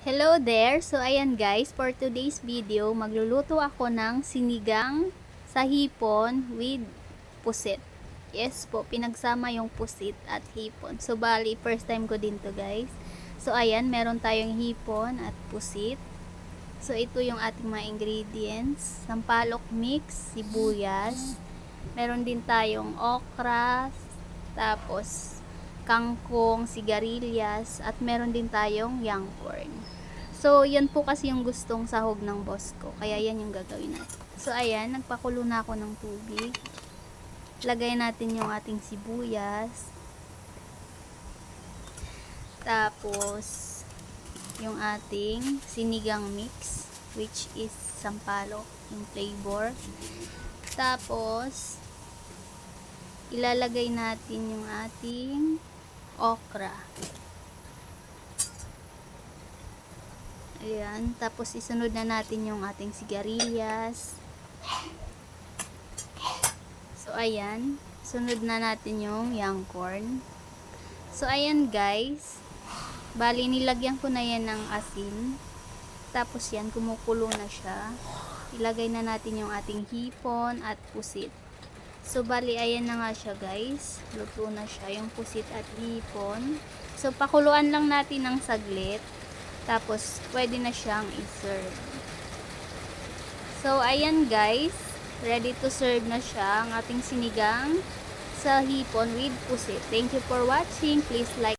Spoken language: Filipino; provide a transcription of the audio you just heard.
Hello there! So ayan guys, for today's video, magluluto ako ng sinigang sa hipon with pusit. Yes po, pinagsama yung pusit at hipon. So bali, first time ko din to guys. So ayan, meron tayong hipon at pusit. So ito yung ating mga ingredients. Sampalok mix, sibuyas. Meron din tayong okra, tapos kangkong, sigarilyas, at meron din tayong young corn. So, yan po kasi yung gustong sahog ng boss ko. Kaya yan yung gagawin natin. So, ayan, nagpakulo na ako ng tubig. Lagay natin yung ating sibuyas. Tapos, yung ating sinigang mix, which is sampalok, yung flavor. Tapos, ilalagay natin yung ating okra. Ayan, tapos isunod na natin yung ating sigarilyas. So ayan, sunod na natin yung young corn. So ayan guys, bali nilagyan ko na yan ng asin. Tapos yan, kumukulo na siya. Ilagay na natin yung ating hipon at pusit. So bali ayan na nga siya guys, luto na siya yung pusit at hipon. So pakuluan lang natin ng saglit. Tapos, pwede na siyang i-serve. So, ayan guys. Ready to serve na siya ang ating sinigang sa hipon with pusit. Thank you for watching. Please like